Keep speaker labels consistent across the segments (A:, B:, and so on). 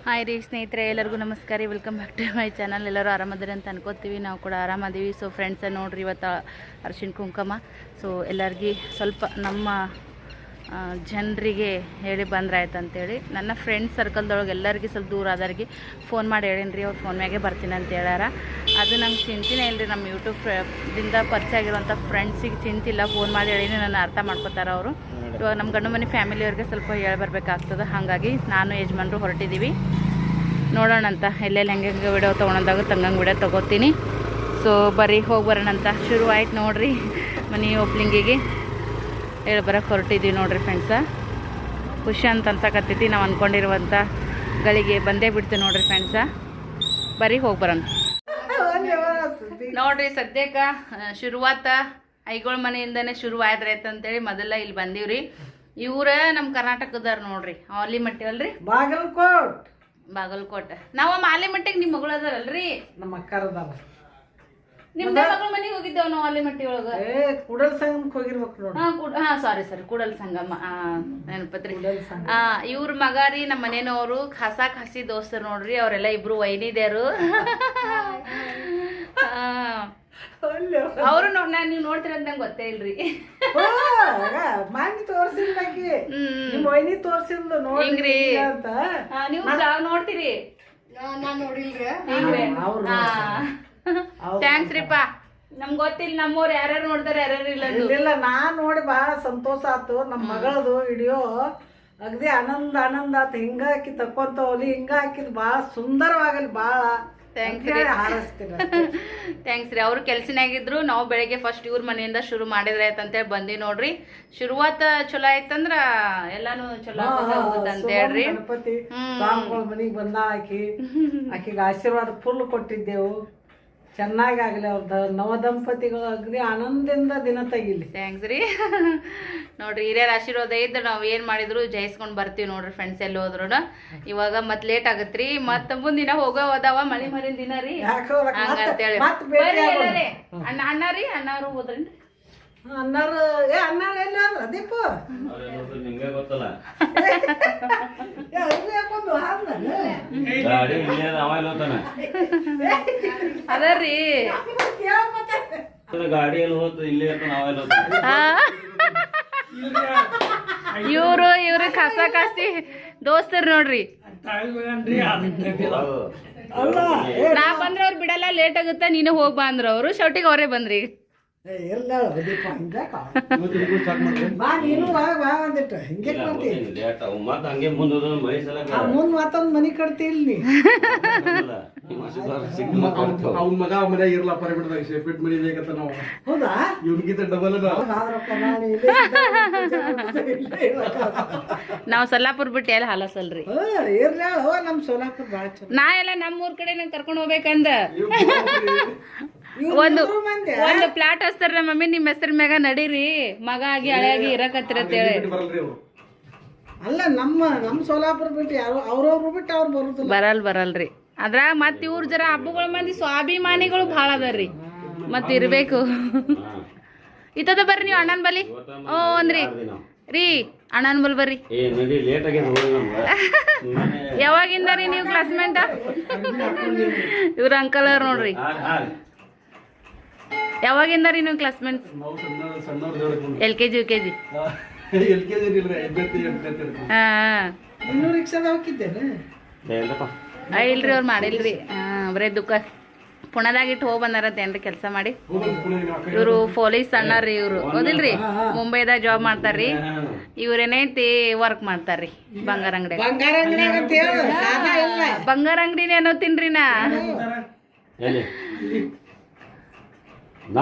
A: Hi ರೀ ಸ್ನೇಹಿತರೆ, ಎಲ್ಲರಿಗೂ ನಮಸ್ಕಾರ ರೀ. Welcome back to my channel. ಎಲ್ಲರೂ ಆರಾಮದಿರಿ ಅಂತ ಅನ್ಕೋತೀವಿ. ನಾವು ಕೂಡ ಆರಾಮದೀವಿ. ಸೊ ಫ್ರೆಂಡ್ಸ ನೋಡ್ರಿ, ಇವತ್ತು ಅರಿಶಿನ ಕುಂಕುಮ. ಸೊ ಎಲ್ಲರಿಗೂ ಸ್ವಲ್ಪ ನಮ್ಮ ಜನರಿಗೆ ಹೇಳಿ ಬಂದ್ರಾಯ್ತು ಅಂತೇಳಿ ನನ್ನ ಫ್ರೆಂಡ್ಸ್ ಸರ್ಕಲ್ದೊಳಗೆ ಎಲ್ಲರಿಗೂ ಸ್ವಲ್ಪ ದೂರ ಆದವ್ರಿಗೆ ಫೋನ್ ಮಾಡಿ ಹೇಳೀನಿ ರೀ. ಅವ್ರು ಫೋನ್ ಮ್ಯಾಗೆ ಬರ್ತೀನಿ ಅಂತ ಹೇಳ್ಯಾರ. ಅದು ನಂಗೆ ಚಿಂತಿನೇ ಇಲ್ಲ ರೀ. ನಮ್ಮ ಯೂಟ್ಯೂಬ್ದಿಂದ ಪರಿಚಯ ಆಗಿರುವಂಥ ಫ್ರೆಂಡ್ಸಿಗೆ ಚಿಂತಿಲ್ಲ. ಫೋನ್ ಮಾಡಿ ಹೇಳೀನಿ, ನನ್ನ ಅರ್ಥ ಮಾಡ್ಕೋತಾರೆ ಅವರು. ಇವಾಗ ನಮ್ಮ ಗಂಡು ಮನೆ ಫ್ಯಾಮಿಲಿಯವ್ರಿಗೆ ಸ್ವಲ್ಪ ಹೇಳಿ ಬರಬೇಕಾಗ್ತದೆ. ಹಾಗಾಗಿ ನಾನು ಯಜಮಾನ್ರು ಹೊರಟಿದ್ದೀವಿ. ನೋಡೋಣ ಅಂತ ಎಲ್ಲೆಲ್ಲಿ ಹೆಂಗೆ ವಿಡಿಯೋ ತೊಗೊಳೋದಾಗ ತಂಗಂಗೆ ವಿಡಿಯೋ ತೊಗೋತೀನಿ. ಸೊ ಬರೀ ಹೋಗಿ ಬರೋಣ ಅಂತ ಶುರು ಆಯ್ತು ನೋಡಿರಿ. ಮನೆ ಓಪ್ನಿಂಗಿಗೆ ಹೇಳಿ ಬರೋಕ್ಕೆ ಹೊರಟಿದ್ದೀವಿ ನೋಡಿರಿ ಫ್ರೆಂಡ್ಸ. ಖುಷಿ ಅಂತ ಅನ್ಸಕತ್ತೈತಿ. ನಾವು ಅಂದ್ಕೊಂಡಿರುವಂಥ ಗಳಿಗೆ ಬಂದೇ ಬಿಡ್ತೀವಿ ನೋಡಿರಿ ಫ್ರೆಂಡ್ಸ. ಬರೀ ಹೋಗಿ ಬರೋಣ ನೋಡಿರಿ. ಸದ್ಯಕ್ಕೆ ಶುರುವಾತ ಐಗಳ ಮನೆಯಿಂದನೇ ಶುರು ಆಯ್ತು ಅಂತೇಳಿ ಮೊದಲ ಇಲ್ಲಿ ಬಂದೀವ್ರಿ. ಇವ್ರ ನಮ್ಮ ಕರ್ನಾಟಕದಾರ ನೋಡ್ರಿ. ಆಲಿಮಟ್ಟಿ ಅಲ್ರಿ, ಬಾಗಲಕೋಟೆ. ನಾವು ಆಲಿಮಟ್ಟಿಗೆ ನಿಮ್ಮ ಮಗಳು ಅದಾರಲ್ರಿ, ನಮ್ಮ ಅಕ್ಕರದಾರ. ನಿಮ್ದ ಮಗಳ ಮನೆಗೆ ಹೋಗಿದ್ದೇವ್ ನಾವು ಆಲಿಮಟ್ಟಿ ಒಳಗ.
B: ಕೂಡಲ್ ಸಂಗಮಕ್ಕೆ ಹೋಗಿರ್ಬೇಕು ನೋಡಿ.
A: ಸಾರಿ ಕೂಡಲ್ ಸಂಗಮ ನೆನಪತ್ರಿ. ಇವ್ರ ಮಗ ರೀ ನಮ್ಮ ಮನೇನವರು. ಖಾಸಿ ದೋಸ್ತರು ನೋಡ್ರಿ. ಅವರೆಲ್ಲ ಇಬ್ರು ವೈನಿದ್ಯಾರು. ಅವರು ನೀವು ನೋಡ್ತೀರ ಅಂತ ನಂಗೆ ಗೊತ್ತೇ ಇಲ್ರಿ.
B: ಮಾಂಗಿ ತೋರ್ಸಿಲ್ಲಾಕಿ ನಿಮ್ಮ ವೈನಿ ತೋರ್ಸಿಲ್ದು
A: ಹಿಂಗ್ರಿ. ನೀವು ನೋಡ್ತೀರಿ,
B: ನಾನ್ ನೋಡಿಲ್ರಿ.
A: ಥ್ಯಾಂಕ್ಸ್ ರೀಪಾ. ನಮ್ಗೆ ಗೊತ್ತಿಲ್ಲ ನಮ್ಮವ್ರು ಯಾರ್ಯಾರು ನೋಡ್ತಾರೆ ಯಾರ್ಯಾರು ಇಲ್ಲ.
B: ಇಲ್ಲ, ನಾನ್ ನೋಡಿ ಬಹಳ ಸಂತೋಷ ಆತು. ನಮ್ಮ ಮಗಳದು ವಿಡಿಯೋ ಅಗದಿ ಆನಂದ ಆತ. ಹಿಂಗ ಹಾಕಿ ತಕ್ಕೊಂತ ಹೋಗ್ಲಿ, ಹಿಂಗ ಹಾಕಿದ್ ಬಹಳ ಸುಂದರವಾಗಲಿ. ಬಹಳ ಥ್ಯಾಂಕ್ಸ್
A: ರೀ. ಅವ್ರು ಕೆಲ್ಸನಾಗಿದ್ರು. ನಾವು ಬೆಳಗ್ಗೆ ಫಸ್ಟ್ ಇವ್ರ ಮನೆಯಿಂದ ಶುರು ಮಾಡಿದ್ರೆ ಆಯ್ತಂತೇಳಿ ಬಂದಿ ನೋಡ್ರಿ. ಶುರುವಾತ ಚಲೋ ಆಯ್ತಂದ್ರ ಎಲ್ಲಾನು ಚಲೋ ಅಂತ ಹೇಳ್ರಿ.
B: ಗಣಪತಿ ಮನಿಗ್ ಬಂದ ಆಕಿಗೆ ಆಶೀರ್ವಾದ ಫುಲ್ ಕೊಟ್ಟಿದ್ದೆವು. ಚೆನ್ನಾಗಿ ಆಗ್ಲಿ. ಅವ್ರದ್ದು ನವ ದಂಪತಿಗಳು ಅಗ್ದಿ ಆನಂದದಿಂದ ದಿನ ತೆಗಿಲಿ.
A: ಥ್ಯಾಂಕ್ಸ್ ರೀ. ನೋಡ್ರಿ, ಹಿರಿಯರ ಆಶೀರ್ವಾದ ಇದ್ರೆ ನಾವು ಏನ್ ಮಾಡಿದ್ರು ಜಯಿಸ್ಕೊಂಡ್ ಬರ್ತೀವಿ ನೋಡ್ರಿ ಫ್ರೆಂಡ್ಸ್. ಎಲ್ಲಿ ಹೋದ್ರು ಇವಾಗ ಮತ್ ಲೇಟ್ ಆಗತ್ರಿ. ಮತ್ ಮುಂದಿನ ಹೋಗೋ ಹೋದಾವ ಮಳಿ ಮರಿನ ದಿನ ರೀ ಹಂಗಂತೇಳಿ. ಅಣ್ಣಾರು ಹೋದ್ರೇನ್ರಿ?
B: ಅನ್ನಾರು ಎಲ್ಲಿ ಆದ್ರ ದೀಪ
A: ಅದರಿ
C: ಗಾಡಿಯಲ್ಲಿ ಹೋಗ್ತದೆ ಇಲ್ಲಿ
A: ಇವ್ರು ಕಾಸ್ತಿ ದೋಸ್ತರು ನೋಡ್ರಿ. ನಾ ಬಂದ್ರೆ ಅವ್ರು ಬಿಡಲ್ಲ, ಲೇಟ್ ಆಗುತ್ತ, ನೀನು ಹೋಗ್ ಬಾ ಅಂದ್ರ ಅವ್ರು. ಶೌಟಿಗೆ ಅವರೇ ಬಂದ್ರಿ.
B: ಮುಂದ್ ಮತ್ತೊಂದ್ ಮನಿ ಕಟ್ತಿ ಇಲ್ಲಿ.
D: ಅವ್ನ ಮಗ ಮನೆ ಇರ್ಲ ಪರಿಬಿಡ್ದಾಗ ಸೆಪರೇಟ್ ಮನಿ ಬೇಕಂತ ನಾವು.
B: ಹೌದಾ?
D: ಇವ್ನಿಗಿಂತ ಡಬಲ್
A: ನಾವ್ ಸೊಲ್ಲಾಪುರ್ ಬಿಟ್ಟು ಎಲ್ಲ ಹಾಲಸಲ್ರಿ.
B: ನಮ್ ಸೋಲಾಪುರ್ ಬಾಳ ಚಲೋ.
A: ನಾ ಎಲ್ಲ ನಮ್ಮೂರ್ ಕಡೆ ನಂಗೆ ಕರ್ಕೊಂಡ್ ಹೋಗ್ಬೇಕಂದ ಒಂದು ಪ್ಲಾಟ್ ಹಚ್ತಾರ ನಮ್ಮ ಮಮ್ಮಿ. ನಿಮ್ ಹೆಸರು ಮ್ಯಾಗ ನಡೀರಿ, ಮಗ ಆಗಿ ಹಳೆಯಾಗಿ ಇರಕತ್ತಿರ ಅಂತೇಳಿ.
B: ಅಲ್ಲ, ನಮ್ಮ ಸೋಲಾಪುರ ಬಿಟ್ಟು ಯಾರು ಅವ್ರವ್ರು ಬಿಟ್ಟು ಅವ್ರು ಬರುದಿಲ್ಲ.
A: ಬರಲ್ರಿ. ಅದ್ರಾಗ ಮತ್ ಇವ್ರ ಜರ ಹಬ್ಬಗಳ ಮಂದಿ ಸ್ವಾಭಿಮಾನಿಗಳು ಭಾಳ ಅದಾರ್ರಿ. ಮತ್ ಇರ್ಬೇಕು. ಇತ್ತದ ಬರ್ರಿ ನೀವು ಅಣ್ಣನ್ ಬಲಿ. ಅಂದ್ರಿ ರೀ ಅಣ್ಣನ್ ಬಲ್ ಬರ್ರಿ. ಯಾವಾಗಿಂದ ರೀ ನೀವು ಕ್ಲಾಸ್ಮೇಟ್? ಇವ್ರ ಅಂಕಲ್ ಅವ್ರ ನೋಡ್ರಿ. ಯಾವಾಗಿಂದ ರೀ ನೀವು ಕ್ಲಾಸ್ಮೇಟ್ಸ್? LKG UKG.
B: ಇನ್ನೂ ರಿಕ್ಷಾದ ಹೋಗಿದ್ದೇನೆ.
A: ಇಲ್ರಿ, ಅವ್ರು ಮಾಡಿಲ್ರಿ. ಬರೀ ದುಃಖ ಪುಣದಾಗಿಟ್ಟು ಹೋಗಿ ಬಂದಾರತ್ತೇನ್ರಿ ಕೆಲಸ ಮಾಡಿ. ಇವರು ಪೊಲೀಸ್ ಅಣ್ಣಾರ್ರಿ. ಇವ್ರು ಓದಿಲ್ರಿ, ಮುಂಬೈದಾಗ ಜಾಬ್ ಮಾಡ್ತಾರ್ರಿ. ಇವ್ರೇನೈತಿ ವರ್ಕ್ ಮಾಡ್ತಾರ್ರಿ ಬಂಗಾರ ಅಂಗಡಿ. ಬಂಗಾರ ಅಂಗಡಿನೇ ಅನ್ನೋ ತಿನ್ರಿ ನಾ.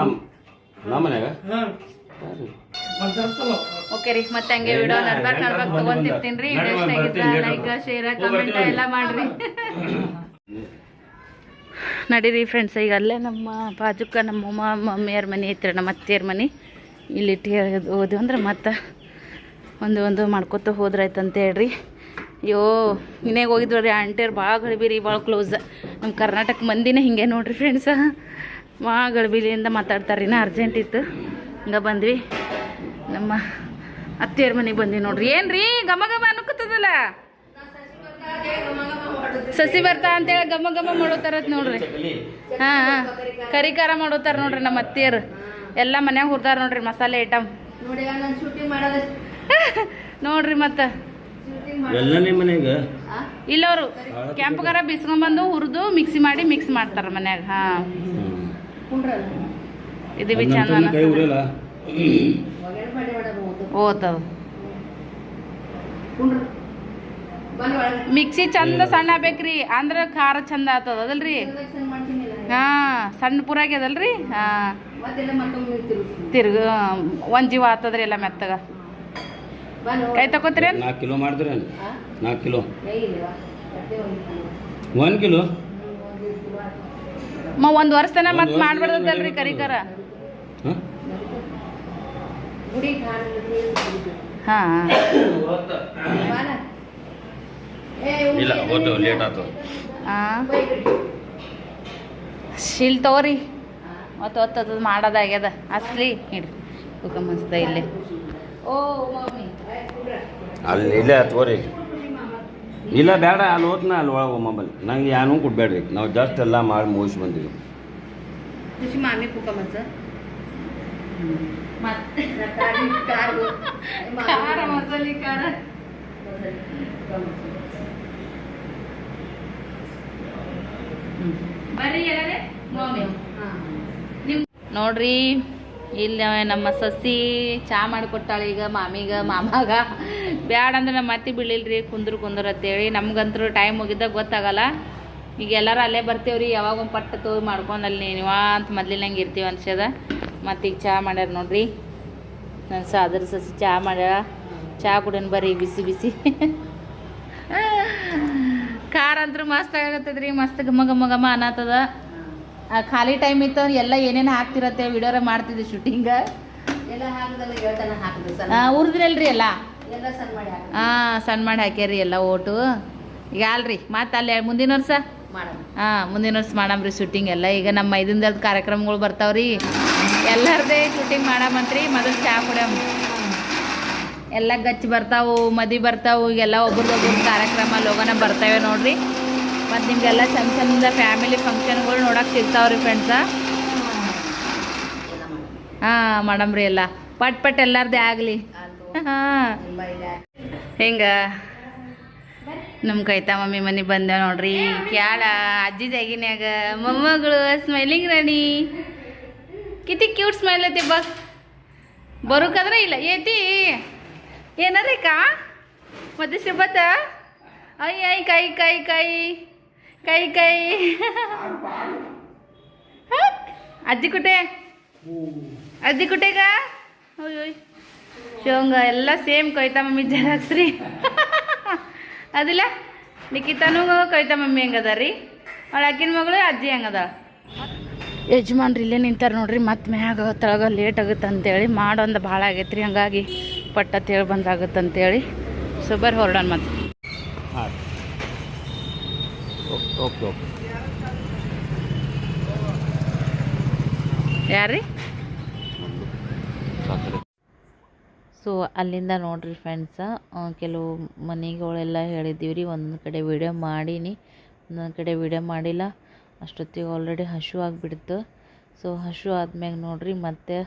A: ಓಕೆ ರೀ, ಮತ್ತೆ ಹಂಗೆ ವಿಡಿಯೋ ನಡ್ಬಾಕ್ ತಗೊಂತಿರ್ತೀನಿ. ವಿಡಿಯೋ ಇಷ್ಟ ಆಗಿದ್ರೆ ಲೈಕ್ ಶೇರ್ ಕಮೆಂಟ್ ಎಲ್ಲ ಮಾಡ್ರಿ. ನಡೀರಿ ಫ್ರೆಂಡ್ಸ್. ಈಗ ಅಲ್ಲೇ ನಮ್ಮ ಬಾಜುಕ ನಮ್ಮ ಮಮ್ಮಿಯವ್ರ ಮನೆ ಐತ್ರಿ, ನಮ್ಮ ಅತ್ತೆಯವ್ರ ಮನೆ. ಇಲ್ಲಿ ಹೋದ್ವಿ ಅಂದ್ರೆ ಮತ್ತೆ ಒಂದು ಮಾಡ್ಕೊತ ಹೋದ್ರಾಯ್ತಂತ ಹೇಳ್ರಿ. ಅಯ್ಯೋ ಇನ್ನೇಗ ಹೋಗಿದ್ವಿ ರೀ. ಆಂಟಿಯವ್ರು ಭಾಳ ಗಡಿಬಿರಿ, ಭಾಳ ಕ್ಲೋಸ್. ನಮ್ಮ ಕರ್ನಾಟಕ ಮಂದಿನೇ ಹಿಂಗೆ ನೋಡ್ರಿ ಫ್ರೆಂಡ್ಸ. ಭಾಳ ಗಡಿಬಿಲಿಯಿಂದ ಮಾತಾಡ್ತಾರೆ. ಇನ್ನೂ ಅರ್ಜೆಂಟ್ ಇತ್ತು, ಹಿಂಗೆ ಬಂದ್ವಿ. ನಮ್ಮ ಅತ್ತೆಯವ್ರ ಮನೆಗೆ ಬಂದ್ವಿ ನೋಡ್ರಿ. ಏನ್ರಿ ಘಮ ಘಮ ಅನ್ನಕತ್ತದಲ್ಲ? ಸಸಿ ಬರ್ತಾ ಅಂತೇಳಿ ಗಮ್ಮ ಗಮ್ಮ ಮಾಡೋತಾರತ್ ನೋಡ್ರಿ. ಹಾ ಕರಿ ಖಾರ ಮಾಡೋತಾರ ನೋಡ್ರಿ ನಮ್ಮ ಅತ್ತಿಯರು. ಎಲ್ಲ ಮನ್ಯಾಗ ಹುರ್ದಾರ ನೋಡ್ರಿ ಮಸಾಲೆ ಐಟಮ್ ನೋಡ್ರಿ. ಮತ್ತ ಇಲ್ಲ ಅವರು ಕೆಂಪು ಖಾರ ಬಿಸ್ಕೊಂಡ್ಬಂದು ಹುರಿದು ಮಿಕ್ಸಿ ಮಾಡಿ ಮಿಕ್ಸ್ ಮಾಡ್ತಾರ ಮನ್ಯಾಗ. ಹಾ ಇದು ಬಿ ಚಂದ ಓದ್ತದ. ಮಿಕ್ಸಿ ಚಂದ ಸಣ್ಣ ಆಗ್ಬೇಕ್ರಿ ಅಂದ್ರ ಖಾರ ಚಂದ ಆಗ್ತದ ಅದಲ್ರಿ. ಹಾ ಸಣ್ಣ ಪೂರಾಗ್ಯದಲ್ರಿ. ಹಾ ತಿರ್ಗ ಒಂದ್ ಜೀವ ಆಗ್ತದ್ರಿ ಎಲ್ಲ ಮೆತ್ತಗ. ಕೈ ತಗೋತೀರಿ
C: 4 ಕಿಲೋ ಮಾಡ್ತೀರಿ? 4 ಕಿಲೋ 1 ಕಿಲೋ
A: ಒಂದ್ ವರ್ಷ ತನ ಮತ್ ಮಾಡ್ಬಿಡ್ದಲ್ರಿ ಕರಿ ಖಾರ. ಹಾ
C: ಇಲ್ಲ ಲೇಟ್ ಆಯ್ತು.
A: ಶೀಲ್ ತಗೋರಿ ಒತ್ತದ ಮಾಡೋದಾಗ್ಯದ ಅಸ್ಲಿ ಇಡ್ರಿ ಕುಕ ಮಸ್ತ ಇಲ್ಲಿ. ಓ ಮಮ್ಮಿ
C: ಅಲ್ಲಿ ಇಲ್ಲೇ ತಗೋರಿ. ಇಲ್ಲ ಬೇಡ ಅಲ್ಲಿ ಹೋದ್ನ ಅಲ್ಲಿ ಒಳಗೆ ಮೊಬೈಲ್ ನಂಗೆ ಏನೂ ಕೊಡ್ಬೇಡ್ರಿ. ನಾವು ಜಸ್ಟ್ ಎಲ್ಲ ಮಾಡಿ ಮುಗಿಸಿ ಬಂದಿವಿ.
A: ಮಾಮಿ ಕುಕ ಮಸ್ತ ಮಸಾಲೆ ಖಾರ ನೋಡ್ರಿ. ಇಲ್ಲಿ ನಮ್ಮ ಸಸಿ ಚಾ ಮಾಡಿಕೊಟ್ಟಾಳ ಈಗ ಮಾಮಿಗ ಮಾಮಾಗ. ಬ್ಯಾಡ ಅಂದ್ರೆ ನಮ್ಮ ಅತ್ತಿ ಬೀಳಿಲ್ರಿ ಕುಂದ್ರ ಅಂತೇಳಿ. ನಮ್ಗಂತೂ ಟೈಮ್ ಮುಗಿದಾಗ ಗೊತ್ತಾಗಲ್ಲ. ಈಗ ಎಲ್ಲರೂ ಅಲ್ಲೇ ಬರ್ತೇವ್ರಿ. ಯಾವಾಗ ಒಂದು ಪಟ್ಟ ತೋಗಿ ಮಾಡ್ಕೊಂಡು ಅಲ್ಲಿ ನೀವಂತ ಮೊದ್ಲಿನಂಗೆ ಇರ್ತೀವಿ ಅನ್ಸದ. ಮತ್ತು ಈಗ ಚಾ ಮಾಡ್ಯಾರ ನೋಡ್ರಿ. ನನ್ನ ಸಾದ್ರ ಸಸಿ ಚಾ ಮಾಡ್ಯಾರ. ಚಾ ಕುಡಿಯೋಣ ಬರ್ರಿ ಬಿಸಿ ಬಿಸಿ. ಖಾರ ಅಂತೂ ಮಸ್ತ್ ಆಗತ್ತದ್ರಿ. ಮಸ್ತ್ ಘಮ ಘಮ ಘಮ ಅನ್ನತ್ತದ. ಖಾಲಿ ಟೈಮ್ ಇತ್ತು ಎಲ್ಲ ಏನೇನು ಹಾಕ್ತಿರತ್ತೆ ವಿಡಿಯೋರ ಮಾಡ್ತಿದ್ದೆ ಶೂಟಿಂಗ. ಉರ್ದ್ರಲ್ರಿ ಎಲ್ಲ ಸಣ್ಣ ಮಾಡಿ ಹಾಕ್ಯಾರಿ ಎಲ್ಲ ಓಟು. ಈಗ ಅಲ್ರಿ ಮತ್ತೆ ಅಲ್ಲಿ ಮುಂದಿನ ವರ್ಷ ಮುಂದಿನ ವರ್ಷ ಮಾಡಮ್ರಿ ಶೂಟಿಂಗ್ ಎಲ್ಲ. ಈಗ ನಮ್ಮ 5 ದಿನದ ಕಾರ್ಯಕ್ರಮಗಳು ಬರ್ತಾವ್ರಿ. ಎಲ್ಲರದೇ ಶೂಟಿಂಗ್ ಮಾಡಮಂತ್ರಿ. ಮೊದಲು ಚಾ ಕುಡಿಯಮ್. ಎಲ್ಲ ಗಚ್ಚಿ ಬರ್ತಾವು, ಮದಿ ಬರ್ತಾವು. ಈಗೆಲ್ಲ ಒಬ್ರದೊಬ್ರ ಕಾರ್ಯಕ್ರಮ ಲೋಗನ ಬರ್ತವೆ ನೋಡ್ರಿ. ಮತ್ತು ನಿಮಗೆಲ್ಲ ಚಂದ ಚಂದ ಫ್ಯಾಮಿಲಿ ಫಂಕ್ಷನ್ಗಳು ನೋಡೋಕೆ ಸಿಗ್ತಾವ್ರಿ ಫ್ರೆಂಡ್ಸ. ಹಾಂ ಮಾಡಮ್ರಿ ಎಲ್ಲ ಪಟ್ ಎಲ್ಲಾರ್ದೇ ಆಗಲಿ. ಹಾಂ ಹಿಂಗ ನಮ್ಮ ಕೈತಾ ಮಮ್ಮಿ ಮನೆ ಬಂದೆ ನೋಡ್ರಿ. ಕ್ಯಾಳ ಅಜ್ಜಿ ಜಾಗಿನ್ಯಾಗ ಮೊಮ್ಮಗಳು ಸ್ಮೈಲಿಂಗ್ ರಾಣಿ. ಕಿತಿ ಕ್ಯೂಟ್ ಸ್ಮೈಲ್ ಐತಿ. ಬರೋಕಾದ್ರೆ ಇಲ್ಲ ಏತಿ ಏನಾರೀ ಕಾ ಮತ್ತೆ ಶಿಬತ್ತ ಐ ಐ ಕೈ ಕೈ ಕೈ ಕೈ ಕೈ ಅಜ್ಜಿ ಕುಟೆಗ ಓಯ್ ಶೋಂಗ ಎಲ್ಲ ಸೇಮ್ ಕವಿತಾ ಮಮ್ಮಿ ಜರಾಕ್ಸ್ರಿ. ಅದಿಲ್ಲ ನಿಖಿತಾನು ಕವಿತಾ ಮಮ್ಮಿ ಹೆಂಗದ ರೀ. ಅವಳ ಅಕ್ಕಿನ ಮಗಳು ಅಜ್ಜಿ ಹೆಂಗದ. ಯಜಮಾನ್ರಿ ಇಲ್ಲೇ ನಿಂತಾರ ನೋಡ್ರಿ. ಮತ್ತೆ ಮ್ಯಾಗ ತಳಗ ಲೇಟ್ ಆಗುತ್ತೆ ಅಂತೇಳಿ ಮಾಡೊಂದು ಭಾಳ ಆಗೈತೆ ರೀ. ಹಂಗಾಗಿ ಪಟ್ಟ ತೇಳಿ ಬಂದಾಗುತ್ತಂತೇಳಿ ಸುಬರ್ ಹೊರಡೋಣ. ಮತ್ತೆ
C: ಹಾಂ ಓಕೆ ಓಕೆ.
A: ಯಾರ್ರಿ ಸೊ ಅಲ್ಲಿಂದ ನೋಡ್ರಿ ಫ್ರೆಂಡ್ಸ ಕೆಲವು ಮನೆಗಳೆಲ್ಲ ಹೇಳಿದ್ದೀವಿ ರೀ. ಒಂದೊಂದು ಕಡೆ ವೀಡಿಯೋ ಮಾಡೀನಿ, ಒಂದೊಂದು ಕಡೆ ವೀಡಿಯೋ ಮಾಡಿಲ್ಲ. ಅಷ್ಟೊತ್ತಿಗೆ ಆಲ್ರೆಡಿ ಹಶು ಆಗಿಬಿಡ್ತು. ಸೊ ಹಶು ಆದ್ಮ್ಯಾಗ ನೋಡ್ರಿ ಮತ್ತೆ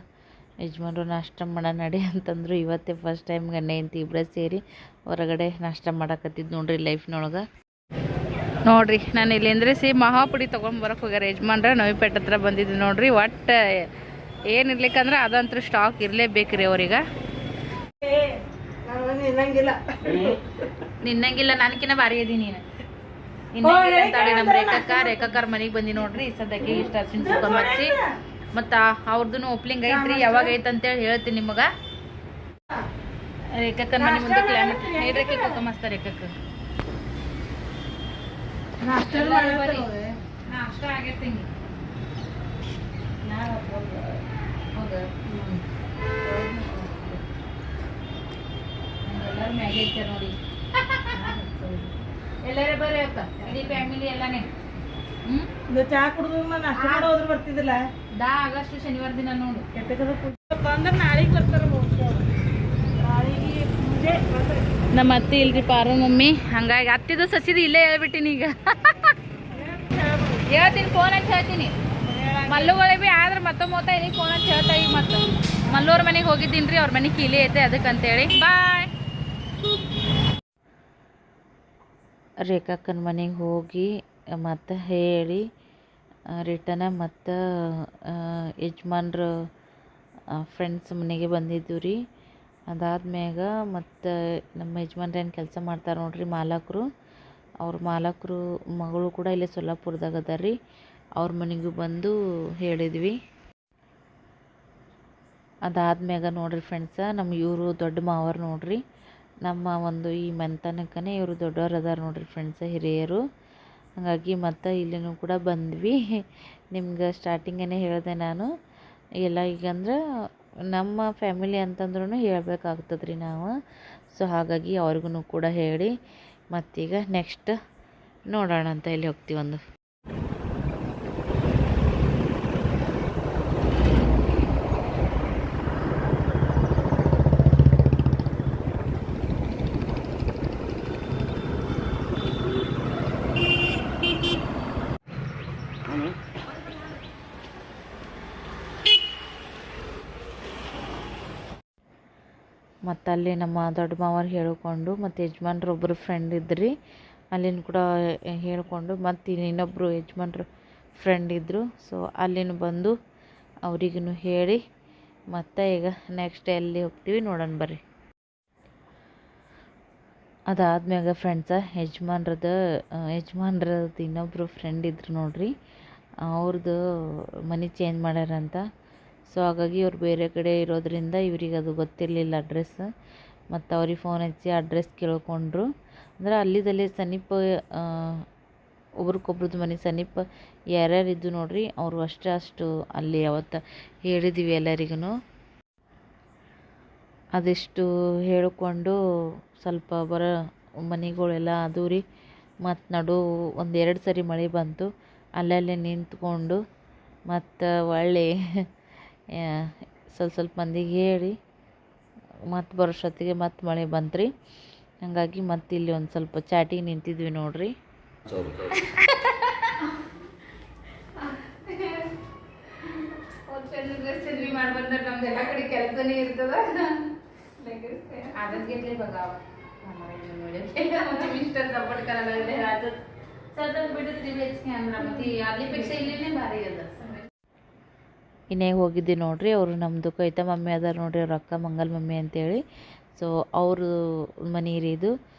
A: ಯಜಮಾನ್ರು ನಾಷ್ಟ ಮಾಡೋ ನಡಿ ಅಂತಂದ್ರು. ಇವತ್ತೇ ಫಸ್ಟ್ ಟೈಮ್ ಗಂಡ ಹೆಂಡತಿ ಇಬ್ಬರೇ ಸೇರಿ ಹೊರಗಡೆ ನಾಷ್ಟ ಮಾಡಕತ್ತಿದ್ದು ನೋಡ್ರಿ ಲೈಫ್ನೊಳಗೆ. ನೋಡ್ರಿ ನಾನು ಇಲ್ಲಿಂದ್ರೆ ಮಹಾಪುಡಿ ತೊಗೊಂಡು ಬರೋಕೆ ಹೋಗ್ಯಾರ ಯಜಮಾನ್ರ. ನವಿಪೇಟೆ ಹತ್ರ ಬಂದಿದ್ದು ನೋಡ್ರಿ. ಒಟ್ಟು ಏನಿರ್ಲಿಕ್ಕಂದ್ರೆ ಅದಂತೂ ಸ್ಟಾಕ್ ಇರಲೇಬೇಕು ರೀ ಅವ್ರಿಗೆ. ನಿನ್ನಂಗಿಲ್ಲ ನನಕಿನ್ನ ಭಾರಿ ಇದೀನಿ ನೀನು. ನಮ್ಮ ರೇಖಕ್ಕಾರ ಮನೆಗೆ ಬಂದಿ ನೋಡ್ರಿ. ಸದ್ಯಕ್ಕೆ ಇಷ್ಟ ಅರ್ಶಿನ ಕುಂಕುಮ ಹಚ್ಚಿ ಮತ್ತು ಅವ್ರದ್ದು ಓಪ್ಲಿಂಗ್ ಐತ್ರಿ. ಯಾವಾಗ ಐತೆ ಅಂತೇಳಿ ಹೇಳ್ತೀನಿ ನಿಮಗೆ. ರೇಖಕ್ಕನ ಮನೆ ಮುಂದೆ ರೇಖೆ ಕುಂಕುಮ ಹಚ್ತಾರೆ. ರೇಖಕ್ಕೆ ನಾಷ್ಟ ಆಗೈತಿ. ಹೌದಾ ಎಲ್ಲರೂ ಮ್ಯಾಗೆ ಇರ್ತಾರೆ ನೋಡಿ. ಎಲ್ಲರೇ ಬರ್ರಿ ಅಕ್ಕ ಇಡೀ ಫ್ಯಾಮಿಲಿ ಎಲ್ಲಾನೇ.
B: ಚಾ ಕುಡಿದು ನಾಷ್ಟ ಮಾಡೋದ್ರ ಬರ್ತಿದ್ದಿಲ್ಲ.
A: ಆಗಸ್ಟ್ ಶನಿವಾರ ದಿನ ನೋಡು.
B: ಬಂದ್ರೆ ನಾಳೆಗೆ ಬರ್ತಾರ. ನಾಳೆಗೆ
A: ನಮ್ಮ ಅತ್ತೆ ಇಲ್ರಿ ಪಾರು ಮಮ್ಮಿ, ಹಂಗಾಗಿ ಅತ್ತಿದು ಸಸಿದು ಇಲ್ಲೇ ಹೇಳ್ಬಿಟ್ಟಿನಿ. ಈಗ ಹೇಳ್ತೀನಿ, ಫೋನ್ ಹಚ್ಚಿ ಹೇಳ್ತೀನಿ. ಮಲ್ಲುಗಳೇ ಭೀ ಆದ್ರೆ ಮತ್ತೊಮ್ಮೆ ಇಲ್ಲಿ ಫೋನ್ ಹಚ್ಚಿ ಹೇಳ್ತಾ. ಈಗ ಮತ್ತು ಮಲ್ಲೂರ ಮನೆಗೆ ಹೋಗಿದ್ದೀನಿ ರೀ, ಅವ್ರ ಮನೆಗೆ ಕೀಲಿ ಐತೆ ಅದಕ್ಕಂತೇಳಿ. ಬಾಯ್. ರೇಖಾಕ್ಕನ ಮನೆಗೆ ಹೋಗಿ ಮತ್ತು ಹೇಳಿ ರಿಟರ್ನ ಮತ್ತು ಯಜಮಾನ್ರ ಫ್ರೆಂಡ್ಸ್ ಮನೆಗೆ ಬಂದಿದ್ದು ರೀ. ಅದಾದ್ಮ್ಯಾಗ ಮತ್ತು ನಮ್ಮ ಯಜಮಾನ್ರು ಏನು ಕೆಲಸ ಮಾಡ್ತಾರೆ ನೋಡ್ರಿ ಮಾಲಕರು, ಅವ್ರ ಮಾಲಕರು ಮಗಳು ಕೂಡ ಇಲ್ಲೇ ಸೊಲ್ಲಾಪುರದಾಗ ಅದ ರೀ. ಅವ್ರ ಮನೆಗೂ ಬಂದು ಹೇಳಿದ್ವಿ. ಅದಾದ್ಮ್ಯಾಗ ನೋಡ್ರಿ ಫ್ರೆಂಡ್ಸ, ನಮ್ಮ ಇವರು ದೊಡ್ಡ ಮಾವರು ನೋಡ್ರಿ, ನಮ್ಮ ಒಂದು ಈ ಮಂತನಕ್ಕನೇ ಇವರು ದೊಡ್ಡವ್ರು ಅದಾರ ನೋಡ್ರಿ ಫ್ರೆಂಡ್ಸ, ಹಿರಿಯರು. ಹಾಗಾಗಿ ಮತ್ತು ಇಲ್ಲಿನೂ ಕೂಡ ಬಂದ್ವಿ. ನಿಮ್ಗೆ ಸ್ಟಾರ್ಟಿಂಗೇ ಹೇಳಿದೆ ನಾನು ಎಲ್ಲ. ಈಗಂದ್ರೆ ನಮ್ಮ ಫ್ಯಾಮಿಲಿ ಅಂತಂದ್ರೂ ಹೇಳ್ಬೇಕಾಗ್ತದೆ ರೀ ನಾವು. ಸೊ ಹಾಗಾಗಿ ಅವ್ರಿಗೂ ಕೂಡ ಹೇಳಿ ಮತ್ತೀಗ ನೆಕ್ಸ್ಟ್ ನೋಡೋಣ ಅಂತ ಇಲ್ಲಿ ಹೋಗ್ತೀವೊಂದು. ಮತ್ತು ಅಲ್ಲಿ ನಮ್ಮ ದೊಡ್ಡ ಮಾವರು ಹೇಳಿಕೊಂಡು ಮತ್ತು ಯಜಮಾನ್ರು ಒಬ್ಬರು ಫ್ರೆಂಡ್ ಇದ್ರಿ, ಅಲ್ಲಿನ ಕೂಡ ಹೇಳಿಕೊಂಡು ಮತ್ತು ಇನ್ನೊಬ್ಬರು ಯಜಮಾನ್ರು ಫ್ರೆಂಡ್ ಇದ್ದರು. ಸೊ ಅಲ್ಲಿನ ಬಂದು ಅವ್ರಿಗೂ ಹೇಳಿ ಮತ್ತು ಈಗ ನೆಕ್ಸ್ಟ್ ಎಲ್ಲಿ ಹೋಗ್ತೀವಿ ನೋಡೋಣ ಬರ್ರಿ. ಅದಾದ್ಮ್ಯಾಗ ಫ್ರೆಂಡ್ಸ ಯಜಮಾನ್ರದ್ದು ಇನ್ನೊಬ್ಬರು ಫ್ರೆಂಡ್ ಇದ್ರು ನೋಡ್ರಿ, ಅವ್ರದ್ದು ಮನೆ ಚೇಂಜ್ ಮಾಡ್ಯಾರಂತ. ಸೊ ಹಾಗಾಗಿ ಅವ್ರು ಬೇರೆ ಕಡೆ ಇರೋದ್ರಿಂದ ಇವ್ರಿಗೆ ಅದು ಗೊತ್ತಿರಲಿಲ್ಲ ಅಡ್ರೆಸ್. ಮತ್ತು ಅವ್ರಿಗೆ ಫೋನ್ ಹಚ್ಚಿ ಅಡ್ರೆಸ್ ಕೇಳ್ಕೊಂಡ್ರು. ಅಂದ್ರೆ ಅಲ್ಲಿದಲ್ಲಿ ಸಮೀಪ ಒಬ್ರಿಗೊಬ್ರದ್ದು ಮನೆ ಸಮೀಪ ಯಾರ್ಯಾರು ಇದ್ದು ನೋಡ್ರಿ, ಅವರು ಅಷ್ಟು ಅಲ್ಲಿ ಅವತ್ತು ಹೇಳಿದ್ವಿ ಎಲ್ಲರಿಗೂ. ಅದಿಷ್ಟು ಹೇಳಿಕೊಂಡು ಸ್ವಲ್ಪ ಮನೆಗಳೆಲ್ಲ ಅದು ರೀ. ಮತ್ತು ಒಂದೆರಡು ಸರಿ ಮಳೆ ಬಂತು, ಅಲ್ಲಲ್ಲೇ ನಿಂತ್ಕೊಂಡು ಮತ್ತು ಒಳ್ಳೆ ಸ್ವಲ್ಪ ಮಂದಿಗೆ ಹೇಳಿ ಮತ್ತು ಬರೋಷ್ಟೊತ್ತಿಗೆ ಮತ್ತೆ ಮಳೆ ಬಂತ್ರಿ. ಹಾಗಾಗಿ ಮತ್ತೆ ಇಲ್ಲಿ ಒಂದು ಸ್ವಲ್ಪ ಚಾಟಿಗೆ ನಿಂತಿದ್ವಿ ನೋಡ್ರಿ. ಮಾಡಿ ಬಂದ್ರೆ ನಮ್ದೆಲ್ಲ ಕಡೆ ಕೆಲಸನೇ ಇರ್ತದ. आजच घेतले बघा मिस्टर सपोर्ट करायला लागले. आजच सतत बिಟ್ಟು 3 BHK ಅಂದ್ರೆ ಮತ್ತೆ ಅಲ್ಲಿಪೇಕ್ಷೆ ಇಲ್ಲಿನೇ ಭಾರಿ ಅದ. ಇನ್ನೇ ಹೋಗಿದ್ದೆ ನೋಡ್ರಿ, ಅವರು ನಮ್ಮದು ಕೈತ ಮಮ್ಮಿ ಅದಾರ ನೋಡ್ರಿ, ಅವ್ರ ಅಕ್ಕ ಮಂಗಲ್ ಮಮ್ಮಿ ಅಂತೇಳಿ. ಸೊ ಅವರು ಮನೆ ರೀ ಇದು.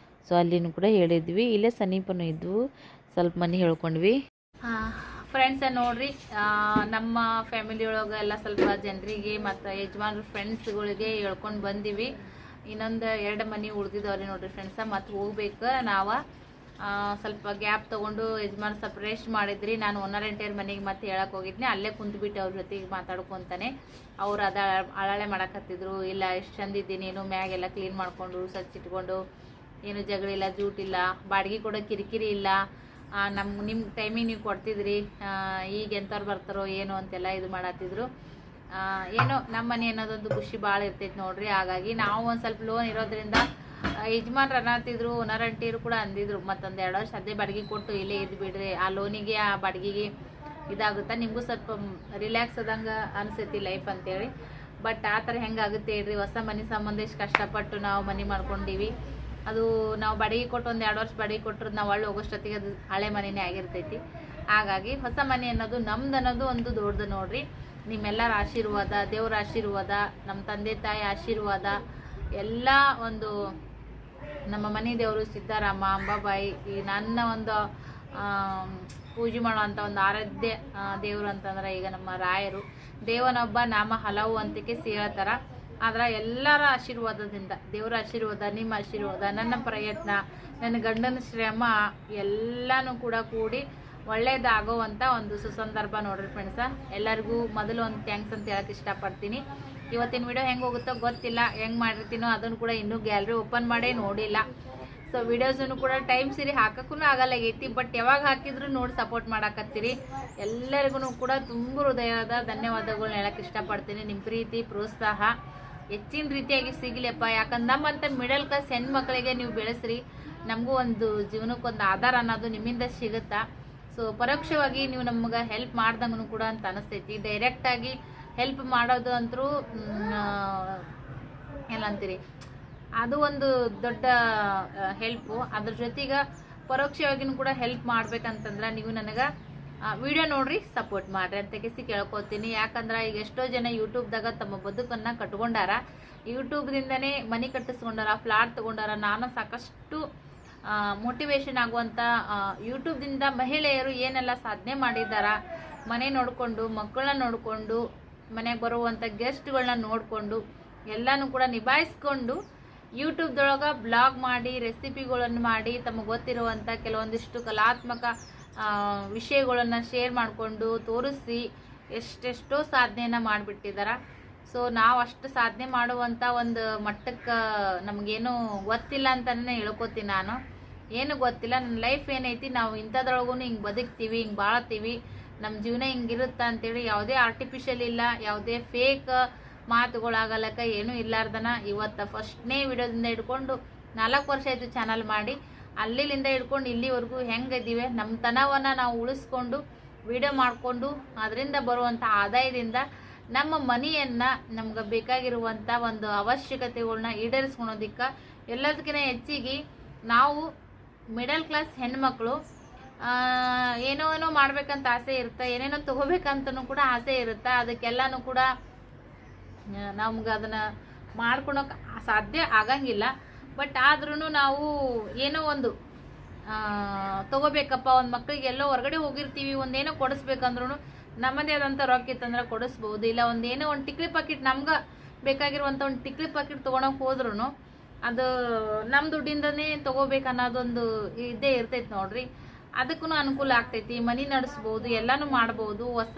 A: ಸೊ ಅಲ್ಲಿನೂ ಕೂಡ ಹೇಳಿದ್ವಿ, ಇಲ್ಲೇ ಸಮೀಪನೂ ಇದ್ವು, ಸ್ವಲ್ಪ ಮನೆ ಹೇಳ್ಕೊಂಡ್ವಿ. ಫ್ರೆಂಡ್ಸ ನೋಡ್ರಿ, ನಮ್ಮ ಫ್ಯಾಮಿಲಿ ಒಳಗೆ ಎಲ್ಲ ಸ್ವಲ್ಪ ಜನರಿಗೆ ಮತ್ತು ಯಜಮಾನ್ರ ಫ್ರೆಂಡ್ಸ್ಗಳಿಗೆ ಹೇಳ್ಕೊಂಡು ಬಂದೀವಿ. ಇನ್ನೊಂದು 2 ಮನೆ ಉಳ್ದಿದ್ದವ್ರಿ ನೋಡ್ರಿ ಫ್ರೆಂಡ್ಸ. ಮತ್ತು ಹೋಗ್ಬೇಕು ನಾವು. ಸ್ವಲ್ಪ ಗ್ಯಾಪ್ ತೊಗೊಂಡು ಯಜಮಾನ್ ಸ್ವಲ್ಪ ರೆಸ್ಟ್ ಮಾಡಿದ್ರಿ. ನಾನು ಒನ್ನರೆಂಟೇರ್ ಮನೆಗೆ ಮತ್ತೆ ಹೇಳಕ್ಕೆ ಹೋಗಿದ್ನಿ, ಅಲ್ಲೇ ಕುಂತ್ಬಿಟ್ಟು ಅವ್ರ ಜೊತೆಗೆ ಮಾತಾಡ್ಕೊತಾನೆ. ಅವ್ರು ಅಳಾಳೆ ಮಾಡಕತ್ತಿದ್ರು, ಇಲ್ಲ ಎಷ್ಟು ಚಂದ ಇದ್ದೀನಿ, ಏನು ಮ್ಯಾಗೆಲ್ಲ ಕ್ಲೀನ್ ಮಾಡಿಕೊಂಡು ಸ್ವಚ್ಛಿಟ್ಕೊಂಡು, ಏನು ಜಗಳಿಲ್ಲ, ಜೂಟಿಲ್ಲ, ಬಾಡಿಗೆ ಕೊಡೋ ಕಿರಿಕಿರಿ ಇಲ್ಲ, ನಿಮ್ಮ ಟೈಮಿಗೆ ನೀವು ಕೊಡ್ತಿದ್ರಿ, ಈಗ ಎಂಥವ್ರು ಬರ್ತಾರೋ ಏನೋ ಅಂತೆಲ್ಲ ಇದು ಮಾಡತ್ತಿದ್ರು. ಏನೋ ನಮ್ಮ ಮನೆ ಅನ್ನೋದೊಂದು ಖುಷಿ ಭಾಳ ಇರ್ತೈತೆ ನೋಡ್ರಿ. ಹಾಗಾಗಿ ನಾವು ಒಂದು ಸ್ವಲ್ಪ ಲೋನ್ ಇರೋದ್ರಿಂದ ಯಜಮಾನ್ರು ಅನ್ನತ್ತಿದ್ರು, ಓನರಂಟಿರು ಕೂಡ ಅಂದಿದ್ರು, ಮತ್ತೊಂದು 2 ವರ್ಷ ಅದೇ ಬಾಡಿಗೆ ಕೊಟ್ಟು ಇಲ್ಲೇ ಇದ್ದು ಬಿಡ್ರಿ, ಆ ಲೋನಿಗೆ ಆ ಬಾಡಿಗೆಗೆ ಇದಾಗುತ್ತಾ, ನಿಮಗೂ ಸ್ವಲ್ಪ ರಿಲ್ಯಾಕ್ಸ್ ಆದಂಗೆ ಅನಿಸ್ತೈತಿ ಲೈಫ್ ಅಂತೇಳಿ. ಬಟ್ ಆ ಥರ ಹೆಂಗಾಗುತ್ತೆ ಹೇಳ್ರಿ, ಹೊಸ ಮನೆ ಸಂಬಂಧ ಎಷ್ಟು ಕಷ್ಟಪಟ್ಟು ನಾವು ಮನೆ ಮಾಡ್ಕೊಂಡಿವಿ. ಅದು ನಾವು ಬಾಡಿಗೆ ಕೊಟ್ಟು ಒಂದು 2 ವರ್ಷ ಬಾಡಿಗೆ ಕೊಟ್ಟರು ನಾವು ಒಳ್ಳೆ ಹೋಗೋಷ್ಟೊತ್ತಿಗೆ ಅದು ಹಳೆ ಮನೆಯೇ ಆಗಿರ್ತೈತಿ. ಹಾಗಾಗಿ ಹೊಸ ಮನೆ ಅನ್ನೋದು ನಮ್ದು ಅನ್ನೋದು ಒಂದು ದೊಡ್ಡದು ನೋಡ್ರಿ. ನಿಮ್ಮೆಲ್ಲರ ಆಶೀರ್ವಾದ, ದೇವ್ರ ಆಶೀರ್ವಾದ, ನಮ್ಮ ತಂದೆ ತಾಯಿ ಆಶೀರ್ವಾದ ಎಲ್ಲ ಒಂದು ನಮ್ಮ ಮನೆ ದೇವರು ಸಿದ್ದರಾಮ, ಅಂಬಾಬಾಯಿ, ಈ ನನ್ನ ಒಂದು ಪೂಜೆ ಮಾಡುವಂಥ ಒಂದು ಆರಾಧ್ಯ ದೇವರು ಅಂತಂದ್ರೆ ಈಗ ನಮ್ಮ ರಾಯರು. ದೇವನೊಬ್ಬ ನಾಮ ಹಲವು ಅಂತಿಕೆ ಹೇಳ್ತಾರ. ಆದ್ರೆ ಎಲ್ಲರ ಆಶೀರ್ವಾದದಿಂದ, ದೇವರ ಆಶೀರ್ವಾದ, ನಿಮ್ಮ ಆಶೀರ್ವಾದ, ನನ್ನ ಪ್ರಯತ್ನ, ನನ್ನ ಗಂಡನ ಶ್ರಮ ಎಲ್ಲನೂ ಕೂಡ ಕೂಡಿ ಒಳ್ಳೇದಾಗೋವಂಥ ಒಂದು ಸುಸಂದರ್ಭ ನೋಡ್ರಿ ಫ್ರೆಂಡ್ಸ. ಎಲ್ಲರಿಗೂ ಮೊದಲು ಒಂದು ಥ್ಯಾಂಕ್ಸ್ ಅಂತ ಹೇಳಕ್ಕೆ ಇಷ್ಟಪಡ್ತೀನಿ. ಇವತ್ತಿನ ವಿಡಿಯೋ ಹೆಂಗೆ ಹೋಗುತ್ತೋ ಗೊತ್ತಿಲ್ಲ, ಹೆಂಗೆ ಮಾಡಿರ್ತೀನೋ ಅದನ್ನು ಕೂಡ ಇನ್ನೂ ಗ್ಯಾಲರಿ ಓಪನ್ ಮಾಡೇ ನೋಡಿಲ್ಲ. ಸೊ ವಿಡಿಯೋಸನ್ನು ಕೂಡ ಟೈಮ್ ಸರಿ ಹಾಕಕ್ಕೂ ಆಗಲ್ಲಾಗೈತಿ, ಬಟ್ ಯಾವಾಗ ಹಾಕಿದ್ರು ನೋಡಿ ಸಪೋರ್ಟ್ ಮಾಡಾಕತ್ತೀರಿ. ಎಲ್ಲರಿಗೂ ಕೂಡ ತುಂಬ ಹೃದಯದ ಧನ್ಯವಾದಗಳನ್ನ ಹೇಳಕ್ಕೆ ಇಷ್ಟಪಡ್ತೀನಿ. ನಿಮ್ಮ ಪ್ರೀತಿ ಪ್ರೋತ್ಸಾಹ ಹೆಚ್ಚಿನ ರೀತಿಯಾಗಿ ಸಿಗಲಿಯಪ್ಪ. ಯಾಕಂದ್ರೆ ನಮ್ಮಂಥ ಮಿಡಲ್ ಕ್ಲಾಸ್ ಹೆಣ್ಮಕ್ಳಿಗೆ ನೀವು ಬೆಳೆಸ್ರಿ, ನಮಗೂ ಒಂದು ಜೀವನಕ್ಕೊಂದು ಆಧಾರ ಅನ್ನೋದು ನಿಮ್ಮಿಂದ ಸಿಗುತ್ತಾ. ಸೊ ಪರೋಕ್ಷವಾಗಿ ನೀವು ನಮ್ಗೆ ಹೆಲ್ಪ್ ಮಾಡ್ದಂಗೂ ಕೂಡ ಅಂತ ಅನಿಸ್ತೈತಿ. ಡೈರೆಕ್ಟಾಗಿ ಹೆಲ್ಪ್ ಮಾಡೋದು ಅಂತರೂ ಏನಂತೀರಿ, ಅದು ಒಂದು ದೊಡ್ಡ ಹೆಲ್ಪು. ಅದ್ರ ಜೊತೆಗೆ ಪರೋಕ್ಷವಾಗಿನೂ ಕೂಡ ಹೆಲ್ಪ್ ಮಾಡ್ಬೇಕಂತಂದ್ರೆ ನೀವು ನನಗೆ ವಿಡಿಯೋ ನೋಡ್ರಿ, ಸಪೋರ್ಟ್ ಮಾಡ್ರಿ ಅಂತ ಕೇಳ್ಕೊತೀನಿ. ಯಾಕಂದ್ರೆ ಈಗ ಎಷ್ಟೋ ಜನ ಯೂಟ್ಯೂಬ್ದಾಗ ತಮ್ಮ ಬದುಕನ್ನು ಕಟ್ಕೊಂಡಾರ, ಯೂಟ್ಯೂಬ್ದಿಂದನೇ ಮನೆ ಕಟ್ಟಿಸ್ಕೊಂಡಾರ, ಫ್ಲಾಟ್ ತೊಗೊಂಡಾರ. ನಾನು ಸಾಕಷ್ಟು ಮೋಟಿವೇಶನ್ ಆಗುವಂಥ ಯೂಟ್ಯೂಬ್ದಿಂದ ಮಹಿಳೆಯರು ಏನೆಲ್ಲ ಸಾಧನೆ ಮಾಡಿದಾರ, ಮನೆ ನೋಡಿಕೊಂಡು, ಮಕ್ಕಳನ್ನ ನೋಡಿಕೊಂಡು, ಮನೆಗೆ ಬರುವಂಥ ಗೆಸ್ಟ್ಗಳನ್ನ ನೋಡಿಕೊಂಡು ಎಲ್ಲನೂ ಕೂಡ ನಿಭಾಯಿಸ್ಕೊಂಡು ಯೂಟ್ಯೂಬ್ದೊಳಗೆ ಬ್ಲಾಗ್ ಮಾಡಿ, ರೆಸಿಪಿಗಳನ್ನು ಮಾಡಿ, ತಮಗೆ ಗೊತ್ತಿರುವಂಥ ಕೆಲವೊಂದಿಷ್ಟು ಕಲಾತ್ಮಕ ವಿಷಯಗಳನ್ನು ಶೇರ್ ಮಾಡಿಕೊಂಡು ತೋರಿಸಿ ಎಷ್ಟೆಷ್ಟೋ ಸಾಧನೆಯನ್ನು ಮಾಡಿಬಿಟ್ಟಿದ್ದಾರೆ. ಸೊ ನಾವು ಅಷ್ಟು ಸಾಧನೆ ಮಾಡುವಂಥ ಒಂದು ಮಟ್ಟಕ್ಕೆ ನಮಗೇನು ಗೊತ್ತಿಲ್ಲ ಅಂತಲೇ ಹೇಳ್ಕೊತೀನಿ. ನಾನು ಏನು ಗೊತ್ತಿಲ್ಲ, ನನ್ನ ಲೈಫ್ ಏನೈತಿ, ನಾವು ಇಂಥದ್ರೊಳಗೂ ಹಿಂಗೆ ಬದುಕ್ತೀವಿ, ಹಿಂಗೆ ಬಾಳ್ತೀವಿ, ನಮ್ಮ ಜೀವನ ಹಿಂಗಿರುತ್ತಾ ಅಂತೇಳಿ ಯಾವುದೇ ಆರ್ಟಿಫಿಷಿಯಲ್ ಇಲ್ಲ, ಯಾವುದೇ ಫೇಕ್ ಮಾತುಗಳಾಗಲಕ್ಕ ಏನೂ ಇಲ್ಲಾರ್ದನ ಇವತ್ತು ಫಸ್ಟ್ನೇ ವಿಡಿಯೋದಿಂದ ಹಿಡ್ಕೊಂಡು 4 ವರ್ಷ ಆಯಿತು ಚಾನಲ್ ಮಾಡಿ, ಅಲ್ಲಿಂದ ಹಿಡ್ಕೊಂಡು ಇಲ್ಲಿವರೆಗೂ ಹೆಂಗಿದ್ದೀವಿ, ನಮ್ಮ ತನವನ್ನು ನಾವು ಉಳಿಸ್ಕೊಂಡು ವಿಡಿಯೋ ಮಾಡಿಕೊಂಡು ಅದರಿಂದ ಬರುವಂಥ ಆದಾಯದಿಂದ ನಮ್ಮ ಮನೆಯನ್ನು ನಮ್ಗೆ ಬೇಕಾಗಿರುವಂಥ ಒಂದು ಅವಶ್ಯಕತೆಗಳನ್ನ ಈಡೇರಿಸ್ಕೊಳೋದಕ್ಕೆ ಎಲ್ಲದಕ್ಕಿಂತ ಹೆಚ್ಚಿಗೆ ನಾವು ಮಿಡಲ್ ಕ್ಲಾಸ್ ಹೆಣ್ಮಕ್ಳು ಏನೋ ಮಾಡ್ಬೇಕಂತ ಆಸೆ ಇರುತ್ತೆ, ಏನೇನೋ ತೊಗೋಬೇಕಂತನೂ ಕೂಡ ಆಸೆ ಇರುತ್ತೆ. ಅದಕ್ಕೆಲ್ಲನೂ ಕೂಡ ನಮ್ಗೆ ಅದನ್ನು ಮಾಡ್ಕೊಳಕ್ಕೆ ಸಾಧ್ಯ ಆಗಂಗಿಲ್ಲ. ಬಟ್ ಆದ್ರೂ ನಾವು ಏನೋ ಒಂದು ತೊಗೋಬೇಕಪ್ಪ, ಒಂದು ಮಕ್ಕಳಿಗೆ ಎಲ್ಲೋ ಹೊರಗಡೆ ಹೋಗಿರ್ತೀವಿ, ಒಂದೇನೋ ಕೊಡಿಸ್ಬೇಕಂದ್ರೂ ನಮ್ಮದೇ ಆದಂಥ ರೊಕ್ಕ ಇತ್ತಂದ್ರೆ ಕೊಡಿಸ್ಬೋದು. ಇಲ್ಲ ಒಂದೇನೋ ಒಂದು ಟಿಕ್ಲಿ ಪಾಕಿಟ್, ನಮ್ಗೆ ಬೇಕಾಗಿರುವಂಥ ಒಂದು ಟಿಕ್ಲಿ ಪಾಕಿಟ್ ತೊಗೊಳಕ್ಕೆ ಹೋದ್ರೂ ಅದು ನಮ್ಮ ದುಡ್ಡಿಂದನೇ ತೊಗೋಬೇಕು ಅನ್ನೋದೊಂದು ಇದೇ ಇರ್ತೈತೆ ನೋಡ್ರಿ. ಅದಕ್ಕೂ ಅನುಕೂಲ ಆಗ್ತೈತಿ, ಮನಿ ನಡೆಸ್ಬೋದು, ಎಲ್ಲನೂ ಮಾಡ್ಬೋದು. ಹೊಸ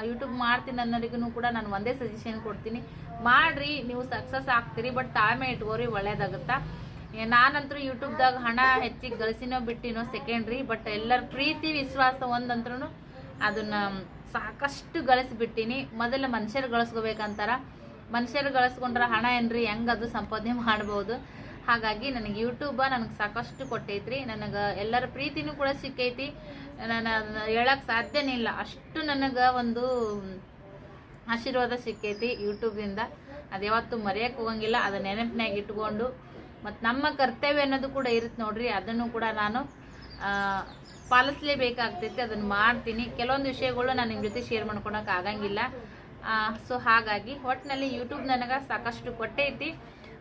A: ಯೂಟ್ಯೂಬ್ ಮಾಡ್ತೀನಿ ಅನ್ನೋರಿಗೂ ಕೂಡ ನಾನು ಒಂದೇ ಸಜೆಷನ್ ಕೊಡ್ತೀನಿ, ಮಾಡ್ರಿ, ನೀವು ಸಕ್ಸಸ್ ಆಗ್ತೀರಿ. ಬಟ್ ತಾಳ್ಮೆ ಇಟ್ಕೋರಿ, ಒಳ್ಳೇದಾಗುತ್ತಾ. ನಾನಂತರೂ ಯೂಟ್ಯೂಬ್ದಾಗ ಹಣ ಹೆಚ್ಚಿಗೆ ಗಳಿಸಿನೋ ಬಿಟ್ಟಿನೋ ಸೆಕೆಂಡ್ರಿ, ಬಟ್ ಎಲ್ಲರ ಪ್ರೀತಿ ವಿಶ್ವಾಸ ಒಂದಂದ್ರೂ ಅದನ್ನು ಸಾಕಷ್ಟು ಗಳಿಸ್ಬಿಟ್ಟಿನಿ. ಮೊದಲು ಮನುಷ್ಯರು ಗಳಿಸ್ಕೋಬೇಕಂತಾರ, ಮನುಷ್ಯರು ಗಳಿಸ್ಕೊಂಡ್ರೆ ಹಣ ಏನ್ರಿ ಹೆಂಗೆ ಅದು ಸಂಪಾದನೆ ಮಾಡ್ಬೋದು. ಹಾಗಾಗಿ ನನಗೆ ಯೂಟ್ಯೂಬ ನನಗೆ ಸಾಕಷ್ಟು ಕೊಟ್ಟೈತ್ರಿ, ನನಗೆ ಎಲ್ಲರ ಪ್ರೀತಿನೂ ಕೂಡ ಸಿಕ್ಕೈತಿ. ನಾನು ಹೇಳಕ್ಕೆ ಸಾಧ್ಯನೇ ಇಲ್ಲ, ಅಷ್ಟು ನನಗೆ ಒಂದು ಆಶೀರ್ವಾದ ಸಿಕ್ಕೈತಿ ಯೂಟ್ಯೂಬ್ದಿಂದ. ಅದು ಯಾವತ್ತೂ ಮರೆಯೋಕ್ಕೆ ಹೋಗಂಗಿಲ್ಲ. ಅದು ನೆನಪಿನಾಗ ಇಟ್ಕೊಂಡು ಮತ್ತು ನಮ್ಮ ಕರ್ತವ್ಯ ಅನ್ನೋದು ಕೂಡ ಇರುತ್ತೆ ನೋಡ್ರಿ, ಅದನ್ನು ಕೂಡ ನಾನು ಪಾಲಿಸಲೇಬೇಕಾಗ್ತೈತಿ, ಅದನ್ನು ಮಾಡ್ತೀನಿ. ಕೆಲವೊಂದು ವಿಷಯಗಳು ನಾನು ನಿಮ್ಮ ಜೊತೆ ಶೇರ್ ಮಾಡ್ಕೊಳಕ್ಕೆ ಆಗಂಗಿಲ್ಲ. ಸೊ ಹಾಗಾಗಿ ಒಟ್ಟಿನಲ್ಲಿ ಯೂಟ್ಯೂಬ್ ನನಗೆ ಸಾಕಷ್ಟು ಕೊಟ್ಟೈತಿ.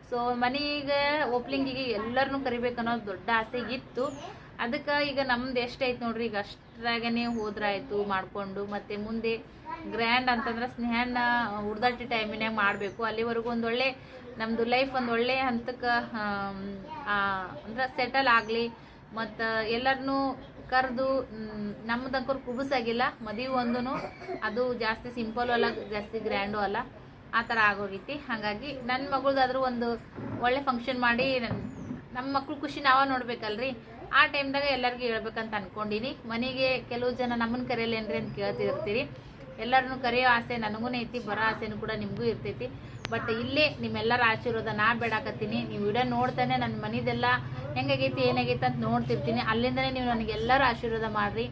A: ಸೊ ಮನೆಗೆ ಓಪ್ಲಿಂಗಿಗೆ ಎಲ್ಲರನ್ನೂ ಕರಿಬೇಕು ಅನ್ನೋದು ದೊಡ್ಡ ಆಸೆ ಇತ್ತು. ಅದಕ್ಕೆ ಈಗ ನಮ್ದು ಎಷ್ಟೈತೆ ನೋಡ್ರಿ, ಈಗ ಅಷ್ಟ್ರಾಗೇ ಹೋದ್ರಾಯ್ತು ಮಾಡಿಕೊಂಡು. ಮತ್ತು ಮುಂದೆ ಗ್ರ್ಯಾಂಡ್ ಅಂತಂದ್ರೆ ಸ್ನೇಹನ ಹುಡ್ದಾಟಿ ಟೈಮಿನಾಗ ಮಾಡಬೇಕು. ಅಲ್ಲಿವರೆಗೂ ಒಂದು ಒಳ್ಳೆ ನಮ್ಮದು ಲೈಫ್ ಒಂದು ಒಳ್ಳೆ ಹಂತಕ್ಕೆ ಅಂದ್ರೆ ಸೆಟಲ್ ಆಗಲಿ. ಮತ್ತು ಎಲ್ಲರನ್ನೂ ಕರೆದು ನಮ್ಮದಂಕರು ಕುಬಸಾಗಿಲ್ಲ, ಮದುವೆ ಒಂದೂ ಅದು ಜಾಸ್ತಿ ಸಿಂಪಲ್ಲು ಅಲ್ಲ, ಜಾಸ್ತಿ ಗ್ರ್ಯಾಂಡು ಅಲ್ಲ, ಆ ಥರ ಆಗೋಗೈತಿ. ಹಾಗಾಗಿ ನನ್ನ ಮಗಳದಾದ್ರೂ ಒಂದು ಒಳ್ಳೆ ಫಂಕ್ಷನ್ ಮಾಡಿ ನಮ್ಮ ಮಕ್ಳು ಖುಷಿ ನಾವ ನೋಡ್ಬೇಕಲ್ರಿ. ಆ ಟೈಮ್ದಾಗ ಎಲ್ಲರಿಗೂ ಹೇಳ್ಬೇಕಂತ ಅನ್ಕೊಂಡಿನಿ. ಮನೆಗೆ ಕೆಲವು ಜನ ನಮ್ಮನ್ನು ಕರೆಯಲ್ಲೇನ್ರಿ ಅಂತ ಕೇಳ್ತಿರ್ತೀರಿ. ಎಲ್ಲರನ್ನೂ ಕರೆಯೋ ಆಸೆ ನನಗೂ ಐತಿ, ಬರೋ ಆಸೆನೂ ಕೂಡ ನಿಮಗೂ ಇರ್ತೈತಿ. ಬಟ್ ಇಲ್ಲೇ ನಿಮ್ಮೆಲ್ಲರ ಆಶೀರ್ವಾದ ನಾ ಬೇಡಾಕತ್ತೀನಿ. ನೀವು ವಿಡಿಯೋ ನೋಡ್ತಾನೆ ನನ್ನ ಮನೆದೆಲ್ಲ ಹೆಂಗಾಗೈತಿ ಏನಾಗೈತೆ ಅಂತ ನೋಡ್ತಿರ್ತೀನಿ. ಅಲ್ಲಿಂದನೇ ನೀವು ನನಗೆಲ್ಲರೂ ಆಶೀರ್ವಾದ ಮಾಡಿರಿ,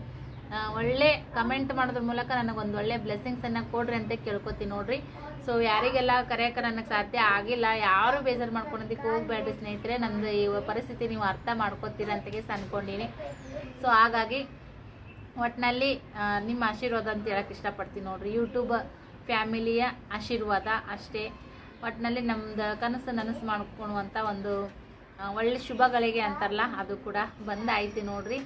A: ಒಳ್ಳೆ ಕಮೆಂಟ್ ಮಾಡೋದ್ರ ಮೂಲಕ ನನಗೊಂದು ಒಳ್ಳೆ ಬ್ಲೆಸ್ಸಿಂಗ್ಸನ್ನು ಕೊಡ್ರಿ ಅಂತ ಕೇಳ್ಕೊತೀನಿ ನೋಡ್ರಿ. ಸೊ ಯಾರಿಗೆಲ್ಲ ಕರೆಯೋಕೆ ನನಗೆ ಸಾಧ್ಯ ಆಗಿಲ್ಲ, ಯಾರು ಬೇಜಾರು ಮಾಡ್ಕೊಳೋದಕ್ಕೆ ಹೋಗ್ಬೇಡ್ರಿ ಸ್ನೇಹಿತರೆ. ನಮ್ಮದು ಈ ಪರಿಸ್ಥಿತಿ ನೀವು ಅರ್ಥ ಮಾಡ್ಕೊತೀರ ಅಂತ ಅನ್ಕೊಂಡಿನಿ. ಸೊ ಹಾಗಾಗಿ ಒಟ್ಟಿನಲ್ಲಿ ನಿಮ್ಮ ಆಶೀರ್ವಾದ ಅಂತ ಹೇಳಕ್ಕೆ ಇಷ್ಟಪಡ್ತೀನಿ ನೋಡ್ರಿ. ಯೂಟ್ಯೂಬ್ ಫ್ಯಾಮಿಲಿಯ ಆಶೀರ್ವಾದ ಅಷ್ಟೇ. ಒಟ್ಟಿನಲ್ಲಿ ನಮ್ದು ಕನಸು ನನಸು ಮಾಡ್ಕೊಳುವಂಥ ಒಂದು ಒಳ್ಳೆ ಶುಭಗಳಿಗೆ ಅಂತಾರಲ್ಲ, ಅದು ಕೂಡ ಬಂದಾಯ್ತು ನೋಡ್ರಿ.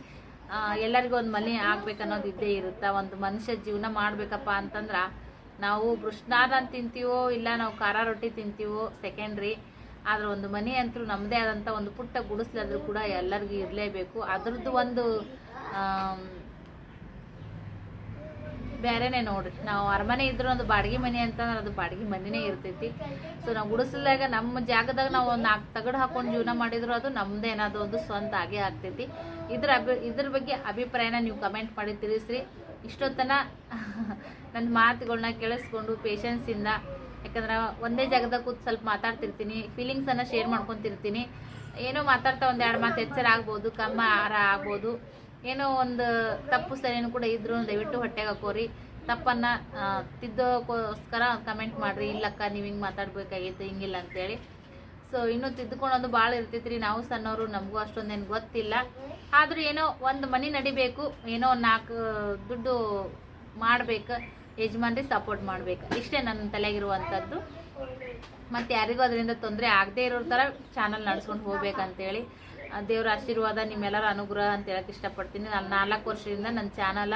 A: ಎಲ್ಲರಿಗೂ ಒಂದು ಮನೆ ಆಗ್ಬೇಕನ್ನೋದು ಇದ್ದೇ ಇರುತ್ತೆ. ಒಂದು ಮನುಷ್ಯ ಜೀವನ ಮಾಡಬೇಕಪ್ಪ ಅಂತಂದ್ರೆ ನಾವು ಬೃಷ್ಣಾರ ತಿಂತೀವೋ ಇಲ್ಲ ನಾವು ಖಾರ ರೊಟ್ಟಿ ತಿಂತೀವೋ ಸೆಕೆಂಡ್ರಿ, ಆದ್ರೆ ಒಂದು ಮನೆ ಅಂತೂ ನಮ್ಮದೇ ಆದಂಥ ಒಂದು ಪುಟ್ಟ ಗುಡಿಸ್ಲಾದ್ರೂ ಕೂಡ ಎಲ್ಲರಿಗೂ ಇರಲೇಬೇಕು. ಅದ್ರದ್ದು ಒಂದು ಬೇರೆನೇ ನೋಡ್ರಿ. ನಾವು ಅರಮನೆ ಇದ್ರೂ ಒಂದು ಬಾಡಿಗೆ ಮನೆ ಅಂತಂದ್ರೆ ಅದು ಬಾಡಿಗೆ ಮನೆನೇ ಇರ್ತೈತಿ. ಸೊ ನಾವು ಗುಡಿಸ್ಲಾಗ ನಮ್ಮ ಜಾಗದಾಗ ನಾವು ಒಂದು 4 ತಗಡು ಹಾಕೊಂಡು ಜೀವನ ಮಾಡಿದ್ರು ಅದು ನಮ್ಮದೇ ಏನಾದ್ರು ಒಂದು ಸ್ವಂತ ಆಗೇ ಆಗ್ತೈತಿ. ಇದ್ರ ಬಗ್ಗೆ ಅಭಿಪ್ರಾಯನ ನೀವು ಕಮೆಂಟ್ ಮಾಡಿ ತಿಳಿಸ್ರಿ. ಇಷ್ಟೊತ್ತನ ನನ್ನ ಮಾತುಗಳನ್ನ ಕೇಳಿಸ್ಕೊಂಡು ಪೇಷನ್ಸಿಂದ, ಯಾಕಂದ್ರೆ ಒಂದೇ ಜಾಗದಾಗ ಕೂತು ಸ್ವಲ್ಪ ಮಾತಾಡ್ತಿರ್ತೀನಿ, ಫೀಲಿಂಗ್ಸನ್ನು ಶೇರ್ ಮಾಡ್ಕೊತಿರ್ತೀನಿ. ಏನೋ ಮಾತಾಡ್ತಾ ಒಂದೆರಡು ಮಾತು ಎಚ್ಚರ ಆಗ್ಬೋದು, ಕಮ್ಮ ಆಹಾರ ಆಗ್ಬೋದು, ಏನೋ ಒಂದು ತಪ್ಪು ಸರಿನೂ ಕೂಡ ಇದ್ರು ದಯವಿಟ್ಟು ಹೊಟ್ಟೆಗೆ ಹಾಕೋರಿ. ತಪ್ಪನ್ನು ತಿದ್ದೋಕ್ಕೋಸ್ಕರ ಕಮೆಂಟ್ ಮಾಡಿರಿ, ಇಲ್ಲಕ್ಕ ನೀವು ಹಿಂಗೆ ಮಾತಾಡ್ಬೇಕಾಗಿತ್ತು ಹಿಂಗಿಲ್ಲ ಅಂತೇಳಿ. ಸೊ ಇನ್ನೂ ತಿದ್ದುಕೊಳ್ಳೋದು ಭಾಳ ಇರ್ತೈತ್ರಿ. ನಾವು ಸಣ್ಣವರು, ನಮಗೂ ಅಷ್ಟೊಂದೇನು ಗೊತ್ತಿಲ್ಲ. ಆದರೂ ಏನೋ ಒಂದು ಮನೆ ನಡಿಬೇಕು, ಏನೋ 4 ದುಡ್ಡು ಮಾಡ್ಬೇಕು, ಯಜಮಾನ್ರಿ ಸಪೋರ್ಟ್ ಮಾಡ್ಬೇಕು, ಇಷ್ಟೇ ನನ್ನ ತಲೆಗಿರುವಂಥದ್ದು. ಮತ್ತು ಯಾರಿಗೂ ಅದರಿಂದ ತೊಂದರೆ ಆಗದೆ ಇರೋ ಥರ ಚಾನಲ್ ನಡ್ಸ್ಕೊಂಡು ಹೋಗ್ಬೇಕಂತೇಳಿ ದೇವ್ರ ಆಶೀರ್ವಾದ, ನಿಮ್ಮೆಲ್ಲರ ಅನುಗ್ರಹ ಅಂತ ಹೇಳಕ್ಕೆ ಇಷ್ಟಪಡ್ತೀನಿ. ನಾನು 4 ವರ್ಷದಿಂದ ನನ್ನ ಚಾನಲ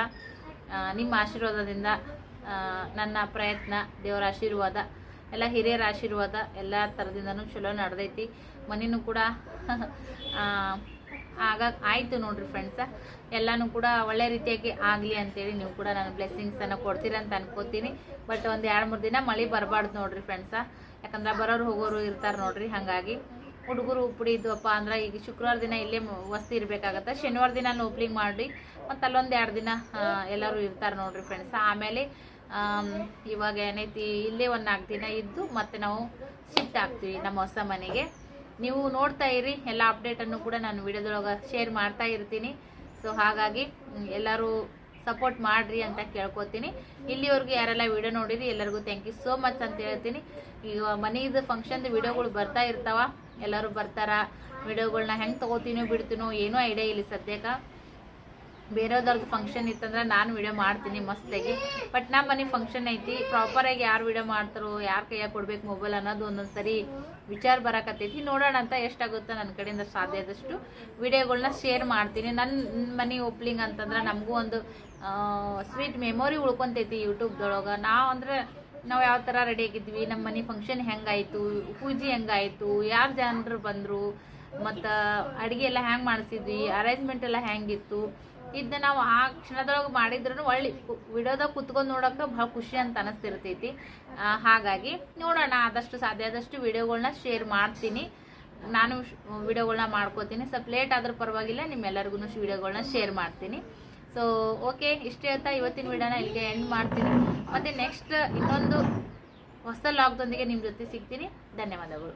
A: ನಿಮ್ಮ ಆಶೀರ್ವಾದದಿಂದ, ನನ್ನ ಪ್ರಯತ್ನ, ದೇವರ ಆಶೀರ್ವಾದ, ಎಲ್ಲ ಹಿರಿಯರ ಆಶೀರ್ವಾದ ಎಲ್ಲ ಥರದಿಂದನೂ ಚಲೋ ನಡೆದೈತಿ. ಮನೆಯೂ ಕೂಡ ಆಯಿತು ನೋಡ್ರಿ ಫ್ರೆಂಡ್ಸ. ಎಲ್ಲನೂ ಕೂಡ ಒಳ್ಳೆ ರೀತಿಯಾಗಿ ಆಗಲಿ ಅಂತೇಳಿ ನೀವು ಕೂಡ ನನ್ನ ಬ್ಲೆಸ್ಸಿಂಗ್ಸನ್ನು ಕೊಡ್ತೀರಂತ ಅನ್ಕೋತೀನಿ. ಬಟ್ ಒಂದು 2-3 ದಿನ ಮಳೆ ಬರಬಾರ್ದು ನೋಡ್ರಿ ಫ್ರೆಂಡ್ಸ, ಯಾಕಂದ್ರೆ ಬರೋರು ಹೋಗೋರು ಇರ್ತಾರೆ ನೋಡ್ರಿ. ಹಾಗಾಗಿ ಹುಡುಗರು ಉಪ್ಪುಡಿ ಇದ್ವಪ್ಪ ಅಂದ್ರೆ ಈಗ ಶುಕ್ರವಾರ ದಿನ ಇಲ್ಲೇ ವಸ್ತಿ ಇರಬೇಕಾಗತ್ತೆ, ಶನಿವಾರ ದಿನ ಓಪ್ನಿಂಗ್ ಮಾಡಿ ಮತ್ತು ಅಲ್ಲೊಂದು 2 ದಿನ ಎಲ್ಲರೂ ಇರ್ತಾರೆ ನೋಡ್ರಿ ಫ್ರೆಂಡ್ಸ. ಆಮೇಲೆ ಇವಾಗ ಏನೈತಿ ಇಲ್ಲೇ ಒಂದು 4 ದಿನ ಇದ್ದು ಮತ್ತೆ ನಾವು ಶಿಫ್ಟ್ ಆಗ್ತೀವಿ ನಮ್ಮ ಹೊಸ ಮನೆಗೆ. ನೀವು ನೋಡ್ತಾ ಇರಿ, ಎಲ್ಲ ಅಪ್ಡೇಟನ್ನು ಕೂಡ ನಾನು ವಿಡಿಯೋದೊಳಗೆ ಶೇರ್ ಮಾಡ್ತಾ ಇರ್ತೀನಿ. ಸೊ ಹಾಗಾಗಿ ಎಲ್ಲರೂ ಸಪೋರ್ಟ್ ಮಾಡಿರಿ ಅಂತ ಕೇಳ್ಕೊತೀನಿ. ಇಲ್ಲಿವರೆಗೂ ಯಾರೆಲ್ಲ ವಿಡಿಯೋ ನೋಡಿರಿ ಎಲ್ಲರಿಗೂ ಥ್ಯಾಂಕ್ ಯು ಸೋ ಮಚ್ ಅಂತ ಹೇಳ್ತೀನಿ. ಈಗ ಮನೆಯದು ಫಂಕ್ಷನ್ದು ವಿಡಿಯೋಗಳು ಬರ್ತಾ ಇರ್ತಾವ, ಎಲ್ಲರೂ ಬರ್ತಾರ. ವಿಡಿಯೋಗಳನ್ನ ಹೆಂಗೆ ತೊಗೋತೀನೋ ಬಿಡ್ತೀನೋ ಏನೂ ಐಡಿಯಾ ಇಲ್ಲ ಸದ್ಯಕ್ಕೆ. ಬೇರೆಯವ್ರದ್ದು ಫಂಕ್ಷನ್ ಇತ್ತಂದ್ರೆ ನಾನು ವಿಡಿಯೋ ಮಾಡ್ತೀನಿ ಮಸ್ತಾಗಿ. ಬಟ್ ನಮ್ಮ ಮನೆ ಫಂಕ್ಷನ್ ಐತಿ, ಪ್ರಾಪರಾಗಿ ಯಾರು ವಿಡಿಯೋ ಮಾಡ್ತಾರೋ, ಯಾರು ಕೈಯಾಗ ಕೊಡ್ಬೇಕು ಮೊಬೈಲ್ ಅನ್ನೋದು ಒಂದೊಂದು ಸರಿ ವಿಚಾರ ಬರಕತ್ತೈತಿ. ನೋಡೋಣ ಅಂತ ಎಷ್ಟಾಗುತ್ತೋ ನನ್ನ ಕಡೆಯಿಂದ ಸಾಧ್ಯ ಆದಷ್ಟು ವಿಡಿಯೋಗಳನ್ನ ಶೇರ್ ಮಾಡ್ತೀನಿ. ನನ್ನ ಮನೆ ಓಪ್ನಿಂಗ್ ಅಂತಂದ್ರೆ ನಮಗೂ ಒಂದು ಸ್ವೀಟ್ ಮೆಮೊರಿ ಉಳ್ಕೊತೈತಿ ಯೂಟ್ಯೂಬ್ದೊಳಗೆ. ನಾವು ಯಾವ ಥರ ರೆಡಿ ಆಗಿದ್ವಿ, ನಮ್ಮ ಮನೆ ಫಂಕ್ಷನ್ ಹೆಂಗಾಯಿತು, ಪೂಜೆ ಹೆಂಗಾಯಿತು, ಯಾರು ಜನರು ಬಂದರು, ಮತ್ತು ಅಡುಗೆ ಎಲ್ಲ ಹ್ಯಾಂಗೆ ಮಾಡಿಸಿದ್ವಿ, ಅರೇಂಜ್ಮೆಂಟ್ ಎಲ್ಲ ಹೆಂಗಿತ್ತು, ಇದನ್ನ ನಾವು ಆ ಕ್ಷಣದೊಳಗೆ ಮಾಡಿದ್ರೂ ಒಳ್ಳೆ ವಿಡಿಯೋದಾಗ ಕುತ್ಕೊಂಡು ನೋಡೋಕೆ ಭಾಳ ಖುಷಿ ಅಂತ ಅನಿಸ್ತಿರ್ತೈತಿ. ಹಾಗಾಗಿ ನೋಡೋಣ, ಆದಷ್ಟು ಸಾಧ್ಯ ಆದಷ್ಟು ವಿಡಿಯೋಗಳನ್ನ ಶೇರ್ ಮಾಡ್ತೀನಿ. ನಾನು ವಿಡಿಯೋಗಳನ್ನ ಮಾಡ್ಕೋತೀನಿ, ಸ್ವಲ್ಪ ಲೇಟ್ ಆದರೂ ಪರವಾಗಿಲ್ಲ, ನಿಮ್ಮೆಲ್ಲರಿಗೂ ವಿಡಿಯೋಗಳನ್ನ ಶೇರ್ ಮಾಡ್ತೀನಿ. ಸೊ ಓಕೆ, ಇಷ್ಟೇ ಹೇಳ್ತಾ ಇವತ್ತಿನ ವಿಡಿಯೋನ ಇಲ್ಲಿಗೆ ಎಂಡ್ ಮಾಡ್ತೀನಿ. ಮತ್ತು ನೆಕ್ಸ್ಟ್ ಇನ್ನೊಂದು ಹೊಸ ಲಾಗ್ದೊಂದಿಗೆ ನಿಮ್ಮ ಜೊತೆ ಸಿಗ್ತೀನಿ. ಧನ್ಯವಾದಗಳು.